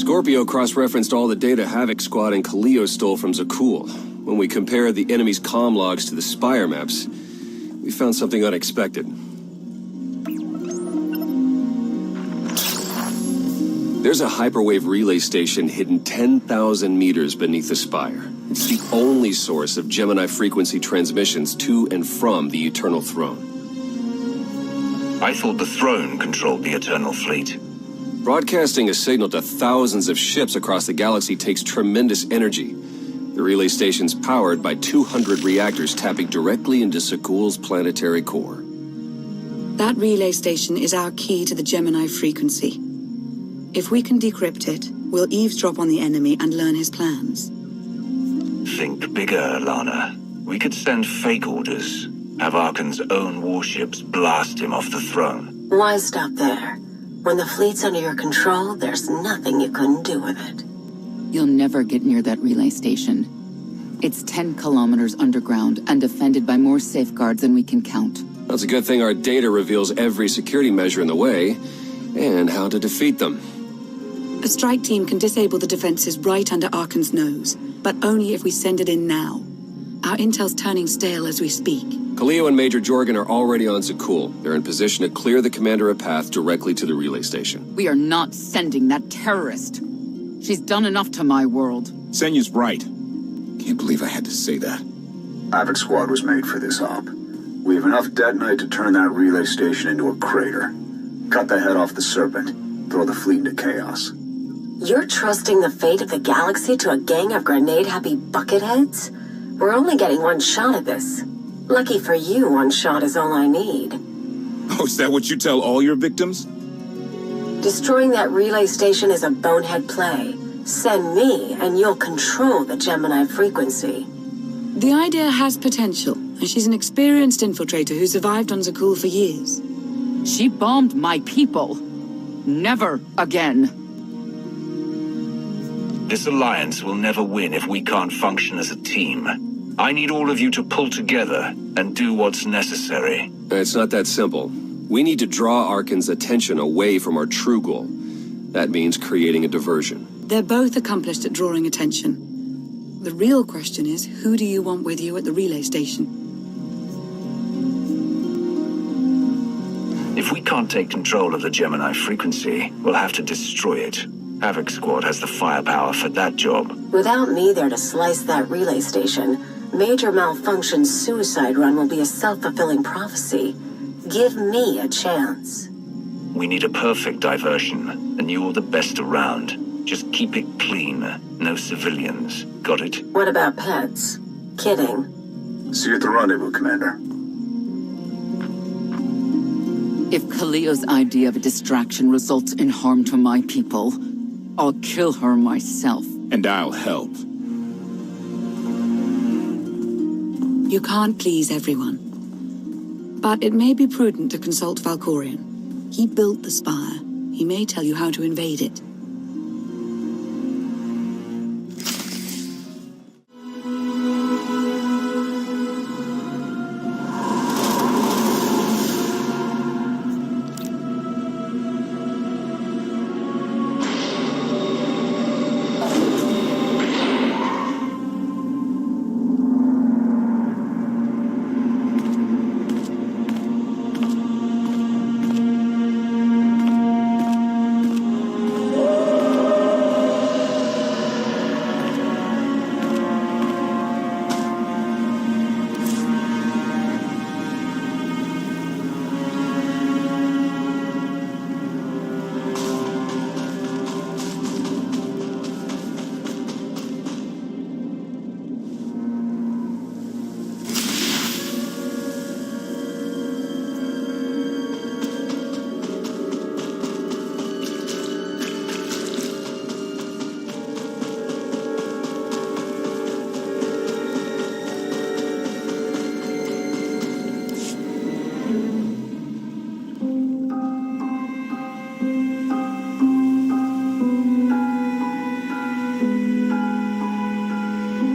Scorpio cross-referenced all the data Havoc Squad and Kaleo stole from Zakul. When we compared the enemy's comm logs to the Spire maps, we found something unexpected. There's a hyperwave relay station hidden 10,000 meters beneath the Spire. It's the only source of Gemini frequency transmissions to and from the Eternal Throne. I thought the throne controlled the Eternal Fleet. Broadcasting a signal to thousands of ships across the galaxy takes tremendous energy. The relay station's powered by 200 reactors tapping directly into Zakul's planetary core. That relay station is our key to the Gemini frequency. If we can decrypt it, we'll eavesdrop on the enemy and learn his plans. Think bigger, Lana. We could send fake orders. Have Arkan's own warships blast him off the throne. Why stop there? When the fleet's under your control, there's nothing you couldn't do with it. You'll never get near that relay station. It's 10 kilometers underground and defended by more safeguards than we can count. That's a good thing our data reveals every security measure in the way, and how to defeat them. A strike team can disable the defenses right under Arkan's nose, but only if we send it in now. Our intel's turning stale as we speak. Kaleo and Major Jorgen are already on Zakul. They're in position to clear the commander a path directly to the relay station. We are not sending that terrorist. She's done enough to my world. Senyu's right. Can't believe I had to say that. Havoc Squad was made for this op. We have enough detonite to turn that relay station into a crater. Cut the head off the Serpent. Throw the fleet into chaos. You're trusting the fate of the galaxy to a gang of grenade-happy bucketheads? We're only getting one shot at this. Lucky for you, one shot is all I need. Oh, is that what you tell all your victims? Destroying that relay station is a bonehead play. Send me, and you'll control the Gemini frequency. The idea has potential, and she's an experienced infiltrator who survived on Zakul for years. She bombed my people. Never again. This alliance will never win if we can't function as a team. I need all of you to pull together and do what's necessary. It's not that simple. We need to draw Arkan's attention away from our true goal. That means creating a diversion. They're both accomplished at drawing attention. The real question is, who do you want with you at the relay station? If we can't take control of the Gemini frequency, we'll have to destroy it. Havoc Squad has the firepower for that job. Without me there to slice that relay station, Major Malfunction's suicide run will be a self-fulfilling prophecy. Give me a chance. We need a perfect diversion, and you are the best around. Just keep it clean. No civilians. Got it? What about pets? Kidding. See you at the rendezvous, Commander. If Kaleo's idea of a distraction results in harm to my people, I'll kill her myself. And I'll help. You can't please everyone. But it may be prudent to consult Valkorion. He built the Spire. He may tell you how to invade it.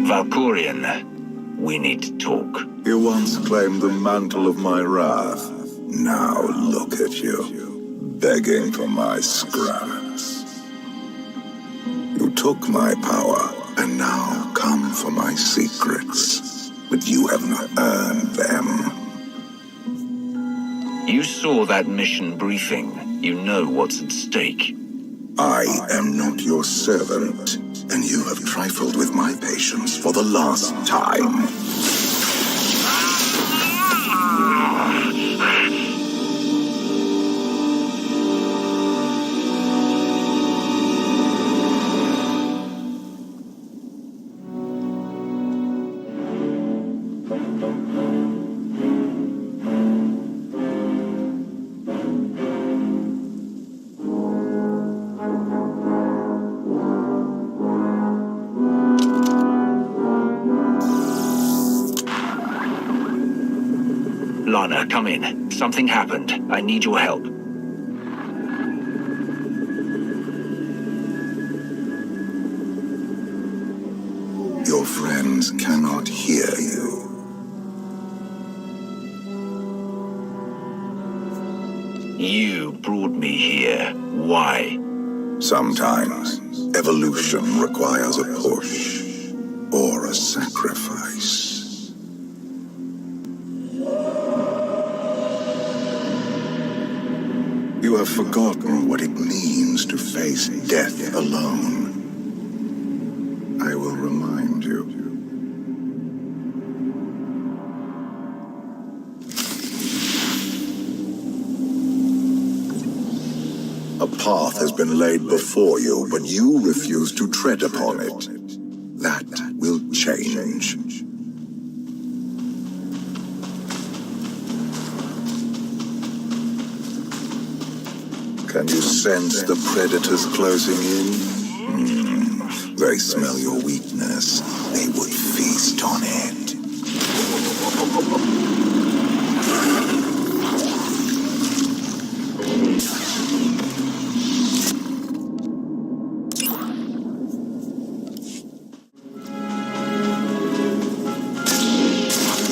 Valkorion, we need to talk. You once claimed the mantle of my wrath. Now look at you, begging for my scraps. took my power, and now come for my secrets. But you have not earned them. You saw that mission briefing. You know what's at stake. I am not your servant, and you have trifled with my patience for the last time. Lana, come in. Something happened. I need your help. Your friends cannot hear you. You brought me here. Why? Sometimes, evolution requires a push, or a sacrifice. You have forgotten what it means to face death alone. I will remind you. A path has been laid before you, but you refuse to tread upon it. That will change. Can you sense the predators closing in? They smell your weakness. They would feast on it.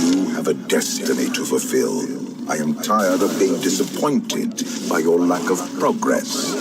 You have a destiny to fulfill. I am tired of being disappointed by your lack of progress.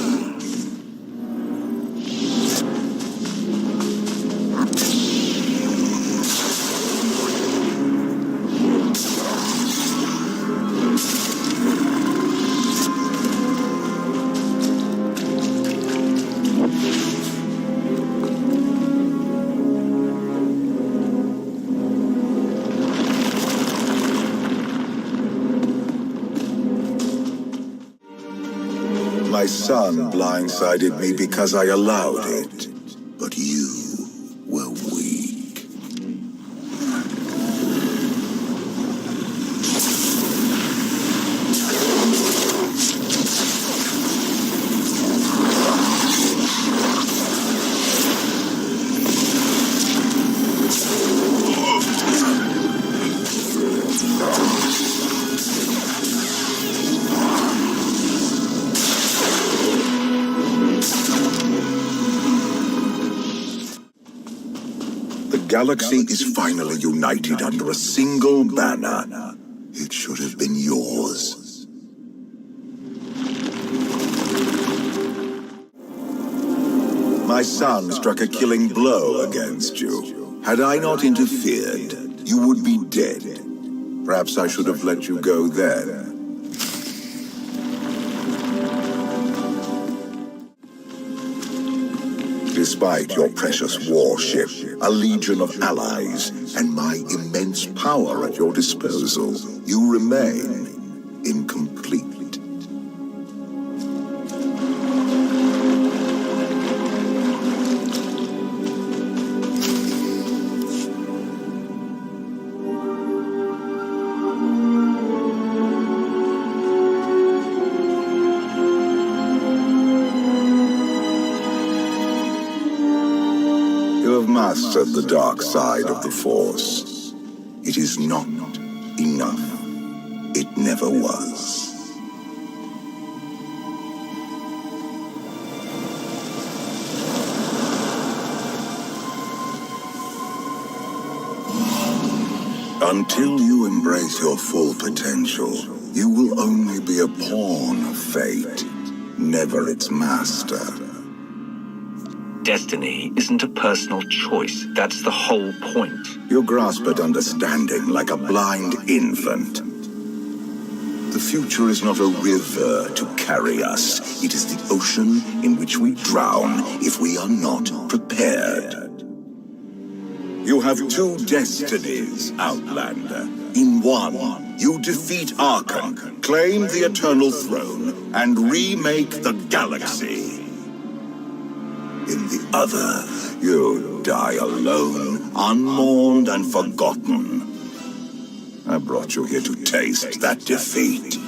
My son blindsided me because I allowed it, but you were weak. The galaxy is finally united under a single banner. It should have been yours. My son struck a killing blow against you. Had I not interfered, you would be dead. Perhaps I should have let you go then. Despite your precious warship, a legion of allies, and my immense power at your disposal, you remain incomplete. You have mastered the dark side of the Force. It is not enough. It never was. Until you embrace your full potential, you will only be a pawn of fate, never its master. Destiny isn't a personal choice. That's the whole point. You grasp at understanding like a blind infant. The future is not a river to carry us. It is the ocean in which we drown if we are not prepared. You have two destinies, Outlander. In one, you defeat Arkham, claim the Eternal Throne, and remake the galaxy. In the other, you die alone, unmourned and forgotten. I brought you here to taste that defeat.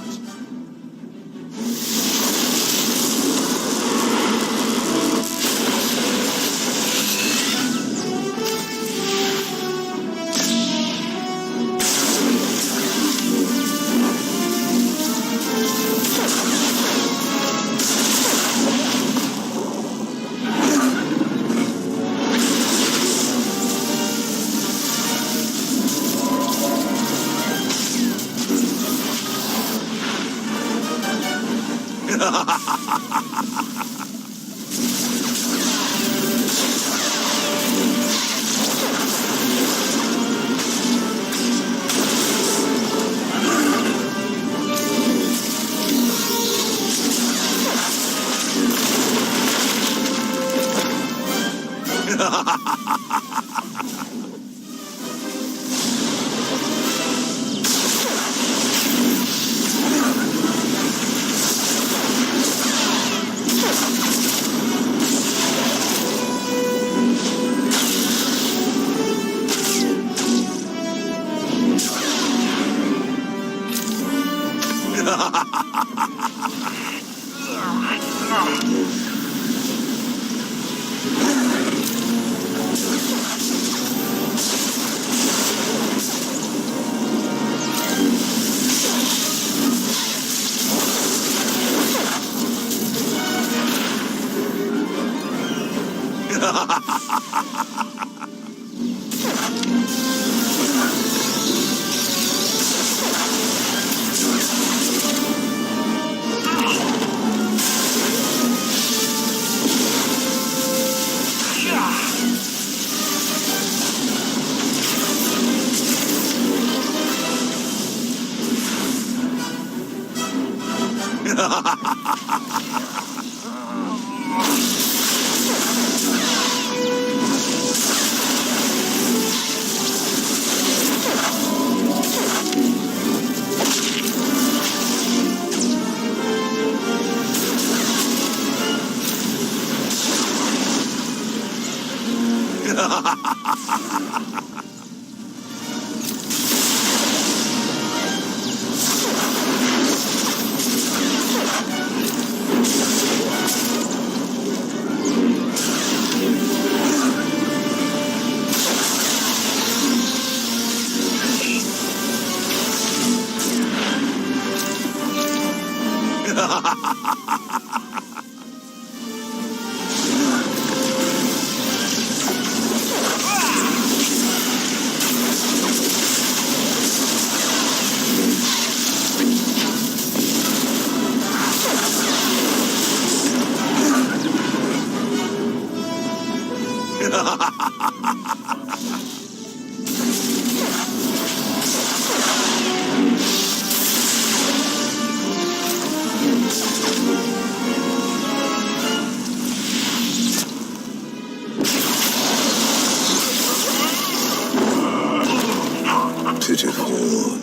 Pitiful.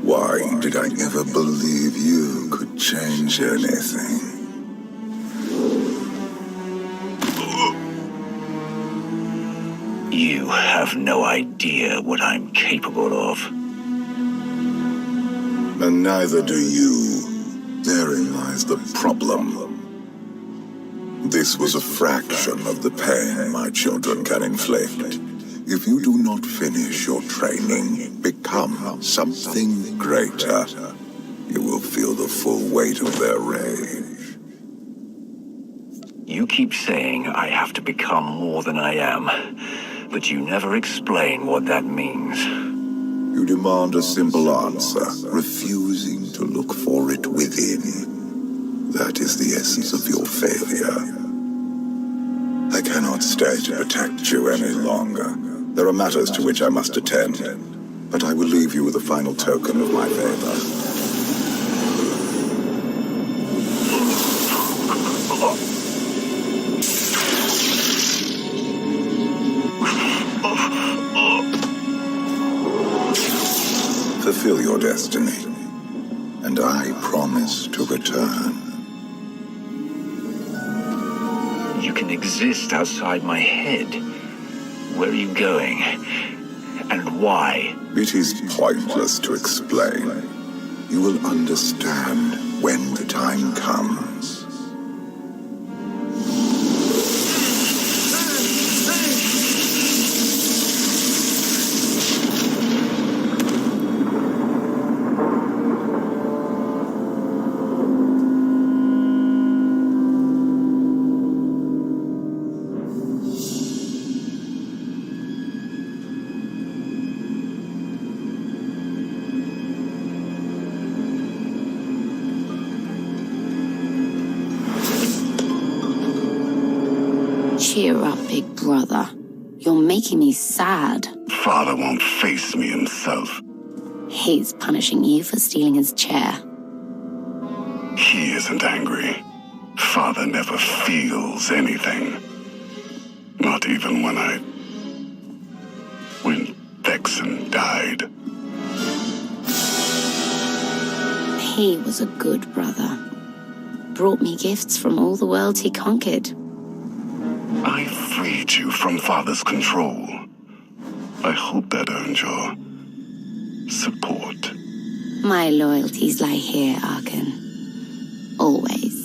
Why did I ever believe you could change anything? You have no idea what I'm capable of. And neither do you. Therein lies the problem. This was a fraction of the pain my children can inflict. If you do not finish your training, become something greater, you will feel the full weight of their rage. You keep saying I have to become more than I am, but you never explain what that means. You demand a simple answer, refusing to look for it within. That is the essence of your failure. I cannot stay to protect you any longer. There are matters to which I must attend, but I will leave you with a final token of my favor. Fulfill your destiny, and I promise to return. You can exist outside my head. Where are you going? And why? It is pointless to explain. You will understand when the time comes. Cheer up, big brother. You're making me sad. Father won't face me himself. He's punishing you for stealing his chair. He isn't angry. Father never feels anything. Not even when Vexen died. He was a good brother. Brought me gifts from all the worlds he conquered. I freed you from Father's control. I hope that earned your support. My loyalties lie here, Arkan. Always.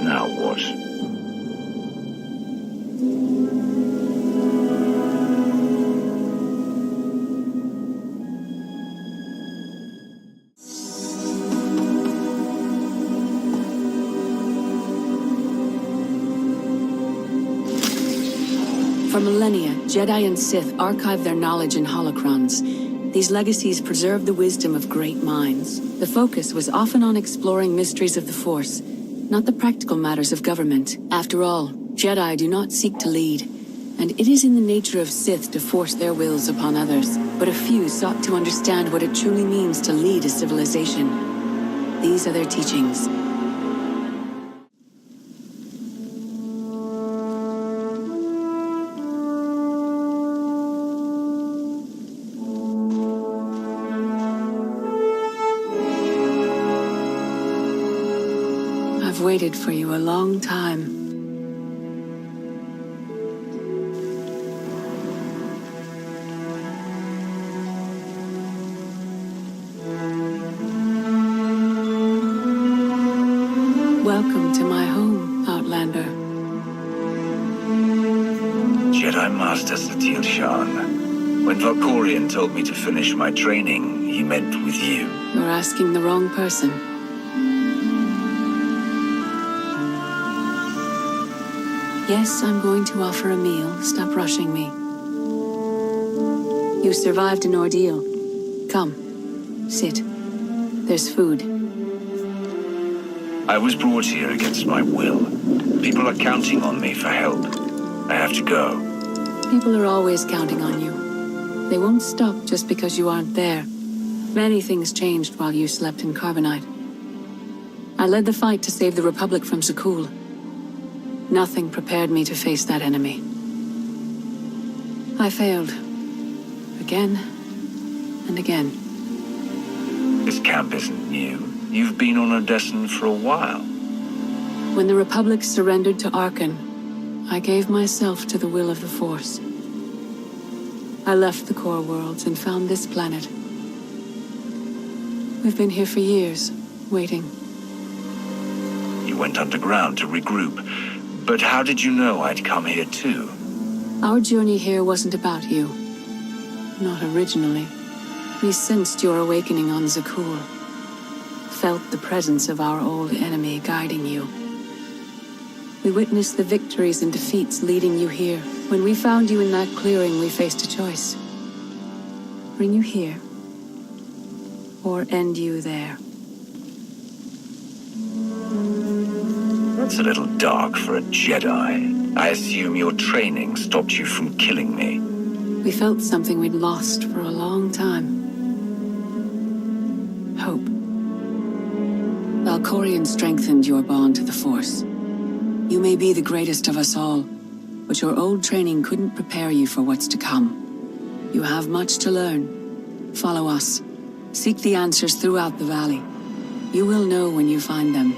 Now what? For millennia, Jedi and Sith archived their knowledge in holocrons. These legacies preserved the wisdom of great minds. The focus was often on exploring mysteries of the Force, not the practical matters of government. After all, Jedi do not seek to lead, and it is in the nature of Sith to force their wills upon others. But a few sought to understand what it truly means to lead a civilization. These are their teachings. I've waited for you a long time. Welcome to my home, Outlander. Jedi Master Satil Shan. When Valkorion told me to finish my training, he meant with you. You're asking the wrong person. Yes, I'm going to offer a meal. Stop rushing me. You survived an ordeal. Come, sit. There's food. I was brought here against my will. People are counting on me for help. I have to go. People are always counting on you. They won't stop just because you aren't there. Many things changed while you slept in Carbonite. I led the fight to save the Republic from Zakul. Nothing prepared me to face that enemy. I failed. Again and again. This camp isn't new. You've been on Odessen for a while. When the Republic surrendered to Arkan, I gave myself to the will of the Force. I left the core worlds and found this planet. We've been here for years, waiting. You went underground to regroup. But how did you know I'd come here too? Our journey here wasn't about you. Not originally. We sensed your awakening on Zakul. Felt the presence of our old enemy guiding you. We witnessed the victories and defeats leading you here. When we found you in that clearing, we faced a choice. Bring you here, or end you there. That's a little dark for a Jedi. I assume your training stopped you from killing me. We felt something we'd lost for a long time. Hope. Valkorion strengthened your bond to the Force. You may be the greatest of us all, but your old training couldn't prepare you for what's to come. You have much to learn. Follow us. Seek the answers throughout the valley. You will know when you find them.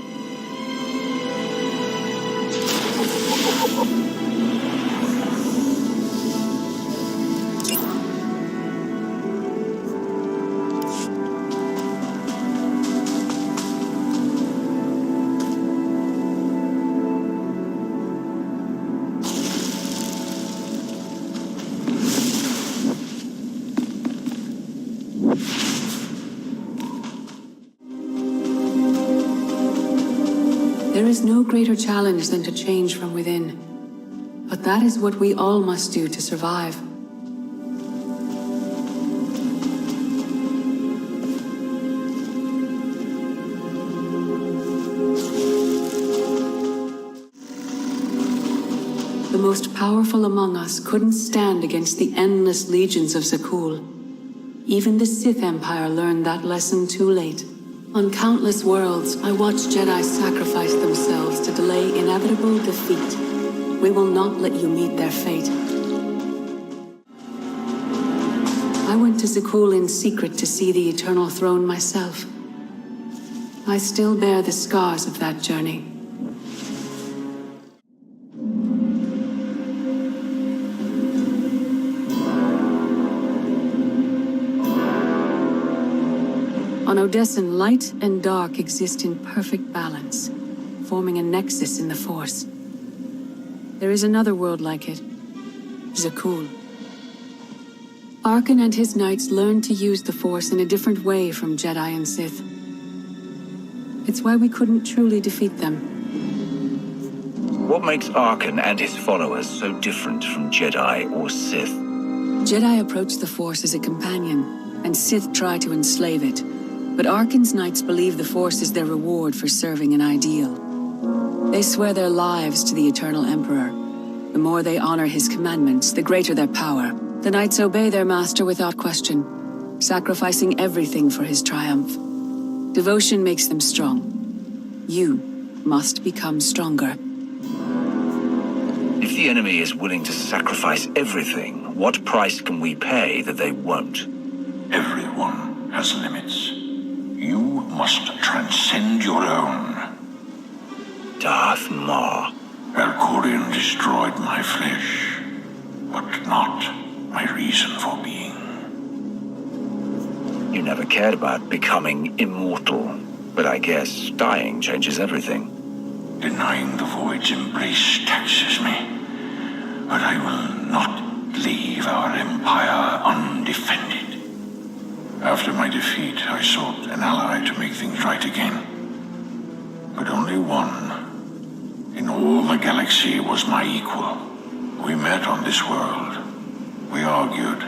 There is no greater challenge than to change from within. But that is what we all must do to survive. The most powerful among us couldn't stand against the endless legions of Zakul. Even the Sith Empire learned that lesson too late. On countless worlds, I watched Jedi sacrifice themselves to delay inevitable defeat. We will not let you meet their fate. I went to Zakul in secret to see the Eternal Throne myself. I still bear the scars of that journey. On Odessen, light and dark exist in perfect balance, forming a nexus in the Force. There is another world like it, Zakul. Arkan and his knights learned to use the Force in a different way from Jedi and Sith. It's why we couldn't truly defeat them. What makes Arkan and his followers so different from Jedi or Sith? Jedi approach the Force as a companion, and Sith try to enslave it. But Arkan's knights believe the Force is their reward for serving an ideal. They swear their lives to the Eternal Emperor. The more they honor his commandments, the greater their power. The knights obey their master without question, sacrificing everything for his triumph. Devotion makes them strong. You must become stronger. If the enemy is willing to sacrifice everything, what price can we pay that they won't? Everyone has limits. You must transcend your own. Darth Maul. Valkorion destroyed my flesh, but not my reason for being. You never cared about becoming immortal, but I guess dying changes everything. Denying the void's embrace taxes me, but I will not leave our empire undefended. After my defeat, I sought an ally to make things right again. But only one in all the galaxy was my equal. We met on this world. We argued,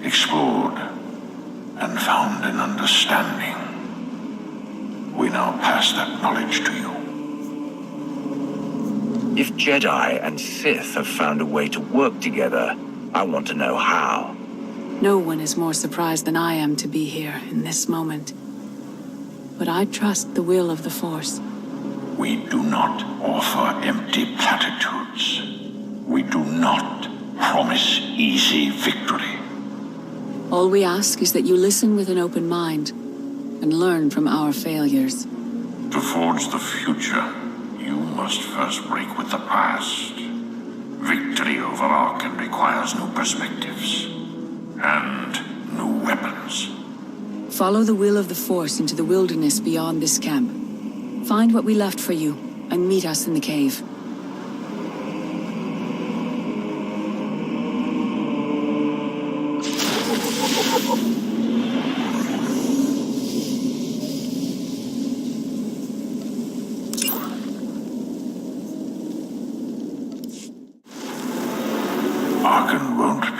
explored, and found an understanding. We now pass that knowledge to you. If Jedi and Sith have found a way to work together, I want to know how. No one is more surprised than I am to be here in this moment. But I trust the will of the Force. We do not offer empty platitudes. We do not promise easy victory. All we ask is that you listen with an open mind and learn from our failures. To forge the future, you must first break with the past. Victory over Arkan requires new perspectives and new weapons. Follow the will of the Force into the wilderness beyond this camp. Find what we left for you and meet us in the cave.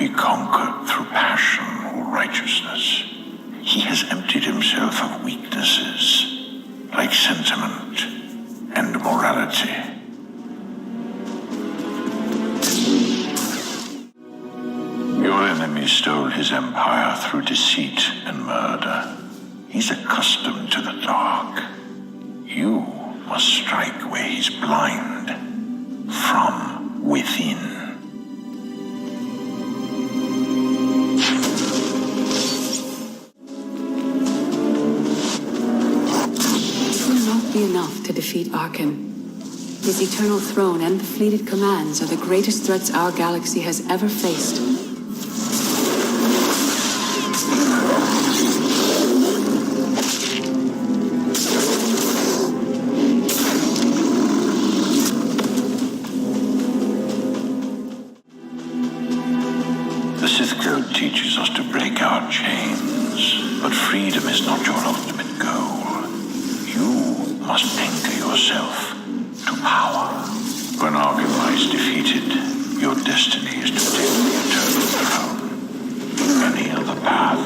be conquered through passion or righteousness. He has emptied himself of weaknesses, like sentiment and morality. Your enemy stole his empire through deceit and murder. He's accustomed to the dark. You must strike where he's blind, from within. It will not be enough to defeat Arkan. His eternal throne and the fleeted commands are the greatest threats our galaxy has ever faced. The Sith Code teaches us to break our chains, but freedom is not your ultimate goal. You must anchor yourself to power. When Arkan lies defeated, your destiny is to take the eternal throne. Any other path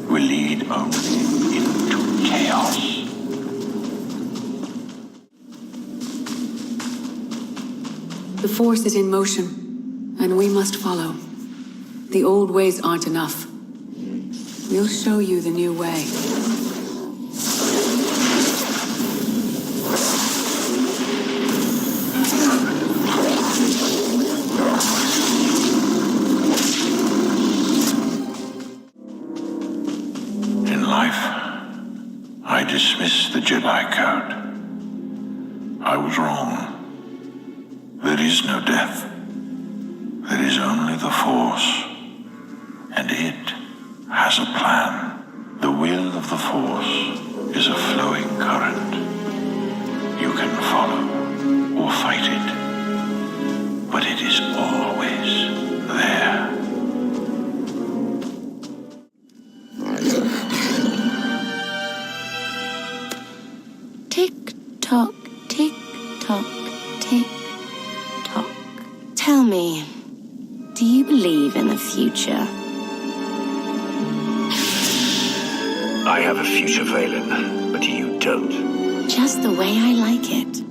will lead only into chaos. The Force is in motion, and we must follow. The old ways aren't enough. We'll show you the new way. In life, I dismissed the Jedi Code. I was wrong. There is no death. There is only the Force. And it has a plan. The will of the Force is a flowing current. You can follow or fight it, but it is always there. Tick-tock, tick-tock, tick-tock. Tell me, do you believe in the future? I have a future, Valen, but you don't. Just the way I like it.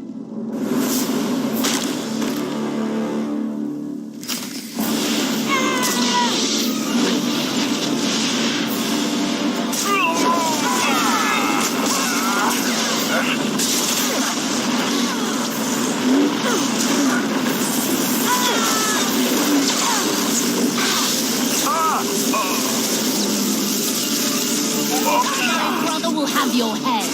My brother will have your head.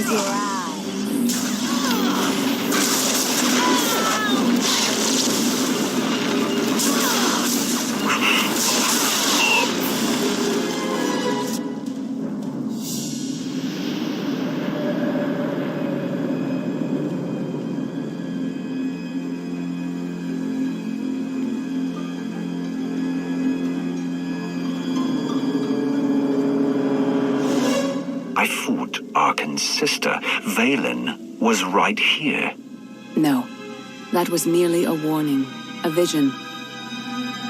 Close your eyes. I thought Arkan's sister, Valen, was right here. No, that was merely a warning, a vision.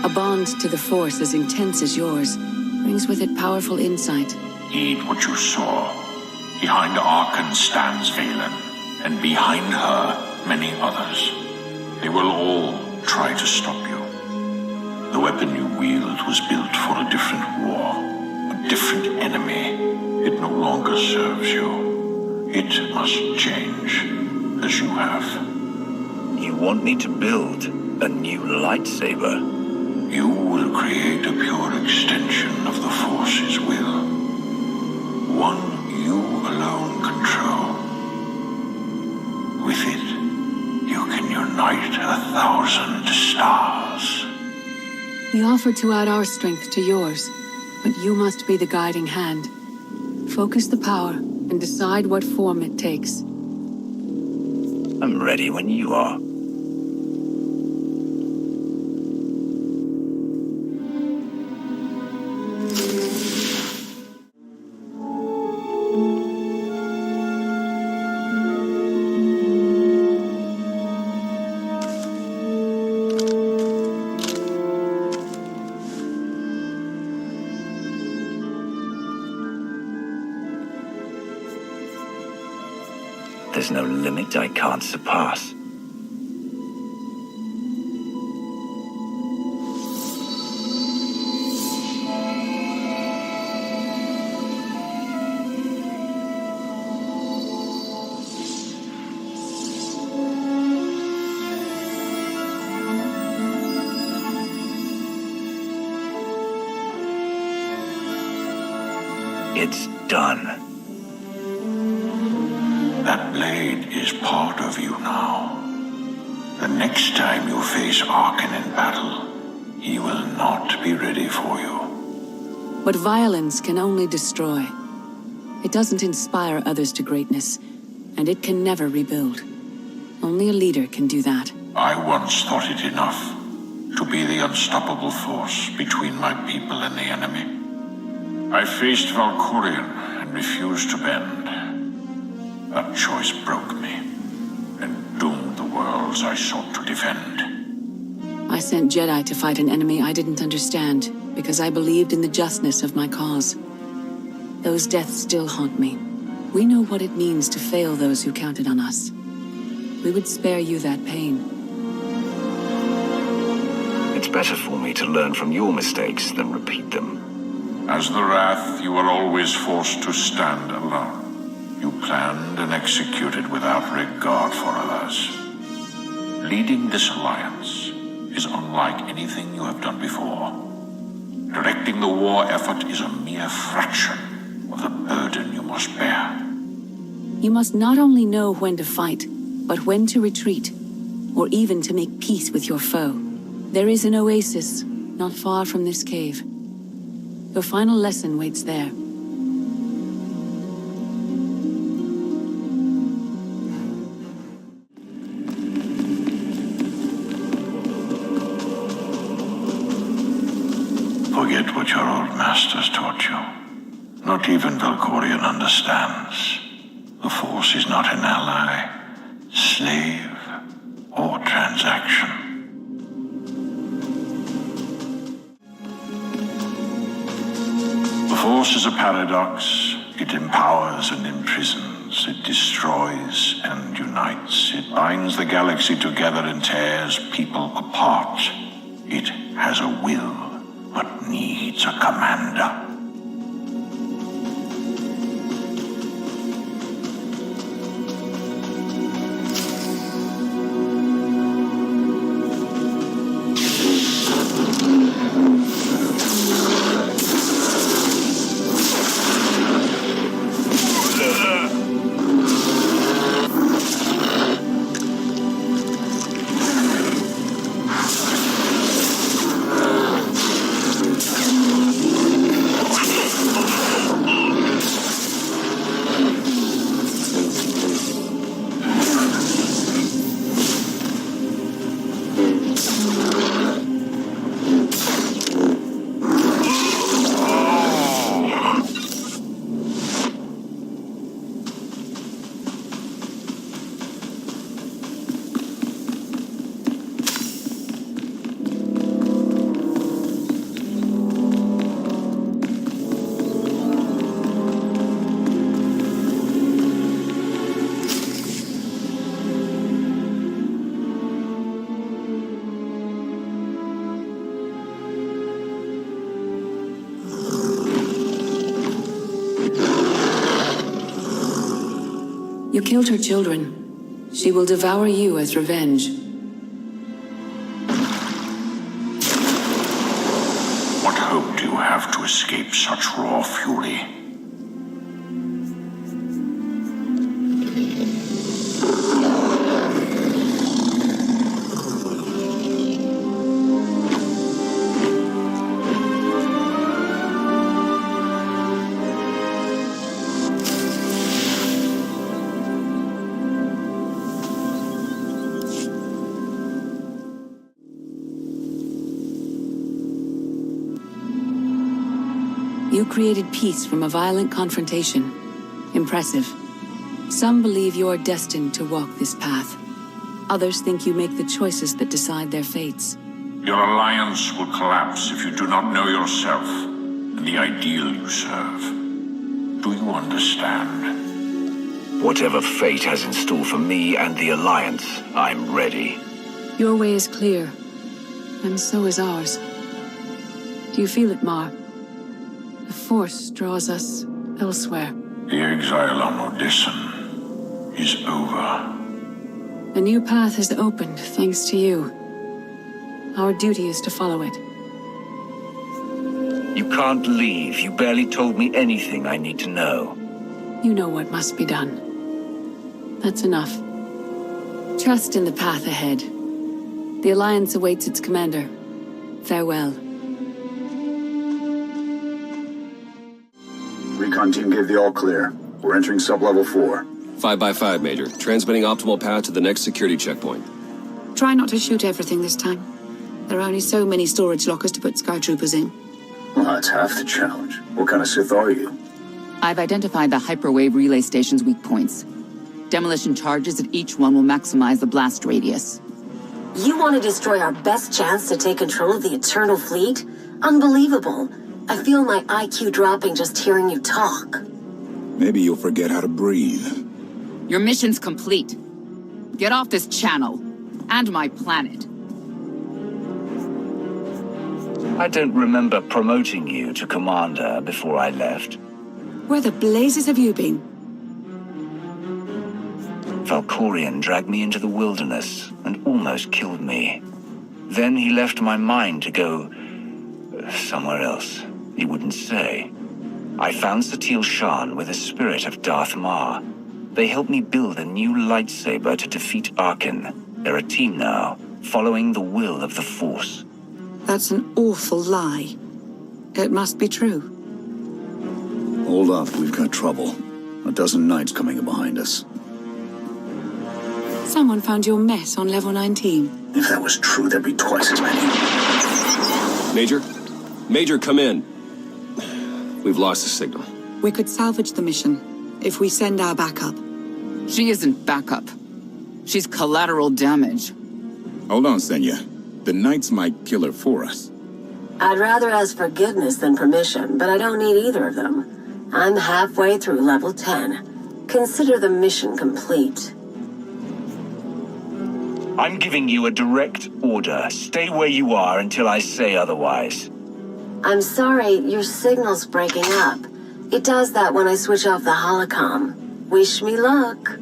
A bond to the Force as intense as yours brings with it powerful insight. Heed what you saw. Behind Arkan stands Valen, and behind her, many others. They will all try to stop you. The weapon you wield was built for a different war, a different enemy. It no longer serves you. It must change, as you have. You want me to build a new lightsaber? You will create a pure extension of the Force's will. One you alone control. With it, you can unite 1,000 stars. We offer to add our strength to yours, but you must be the guiding hand. Focus the power and decide what form it takes. I'm ready when you are. There's no limit I can't surpass. It's done. That blade is part of you now. The next time you face Arkan in battle, he will not be ready for you. But violence can only destroy. It doesn't inspire others to greatness, and it can never rebuild. Only a leader can do that. I once thought it enough to be the unstoppable force between my people and the enemy. I faced Valkyrian and refused to bend. That choice broke me, and doomed the worlds I sought to defend. I sent Jedi to fight an enemy I didn't understand, because I believed in the justness of my cause. Those deaths still haunt me. We know what it means to fail those who counted on us. We would spare you that pain. It's better for me to learn from your mistakes than repeat them. As the Wrath, you are always forced to stand alone. You planned and executed without regard for others. Leading this alliance is unlike anything you have done before. Directing the war effort is a mere fraction of the burden you must bear. You must not only know when to fight, but when to retreat, or even to make peace with your foe. There is an oasis not far from this cave. Your final lesson waits there. Forget what your old masters taught you. Not even Valkyrian understands. The Force is not an ally, slave, or transaction. The Force is a paradox. It empowers and imprisons. It destroys and unites. It binds the galaxy together and tears people apart. It has a will, but needs a commander. You killed her children. She will devour you as revenge. What hope do you have to escape such raw fury? You created peace from a violent confrontation. Impressive. Some believe you are destined to walk this path. Others think you make the choices that decide their fates. Your alliance will collapse if you do not know yourself and the ideal you serve. Do you understand? Whatever fate has in store for me and the Alliance, I'm ready. Your way is clear, and so is ours. Do you feel it, Mar? The Force draws us elsewhere. The exile on Odysseum is over. A new path has opened, thanks to you. Our duty is to follow it. You can't leave. You barely told me anything I need to know. You know what must be done. That's enough. Trust in the path ahead. The Alliance awaits its commander. Farewell. Recon team gave the all clear. We're entering sub-level 4. 5x5, Major. Transmitting optimal path to the next security checkpoint. Try not to shoot everything this time. There are only so many storage lockers to put Sky Troopers in. Well, that's half the challenge. What kind of Sith are you? I've identified the hyperwave relay station's weak points. Demolition charges at each one will maximize the blast radius. You want to destroy our best chance to take control of the Eternal Fleet? Unbelievable. I feel my IQ dropping just hearing you talk. Maybe you'll forget how to breathe. Your mission's complete. Get off this channel. And my planet. I don't remember promoting you to Commander before I left. Where the blazes have you been? Valkorion dragged me into the wilderness and almost killed me. Then he left my mind to go somewhere else. He wouldn't say. I found Satil Shan with the spirit of Darth Mar. They helped me build a new lightsaber to defeat Arkin. They're a team now, following the will of the Force. That's an awful lie. It must be true. Hold up, we've got trouble. A dozen knights coming in behind us. Someone found your mess on level 19. If that was true, there'd be twice as many. Major? Major, come in. We've lost the signal. We could salvage the mission if we send our backup. She isn't backup. She's collateral damage. Hold on, Senya. The Knights might kill her for us. I'd rather ask forgiveness than permission, but I don't need either of them. I'm halfway through level 10. Consider the mission complete. I'm giving you a direct order. Stay where you are until I say otherwise. I'm sorry, your signal's breaking up. It does that when I switch off the holocom. Wish me luck.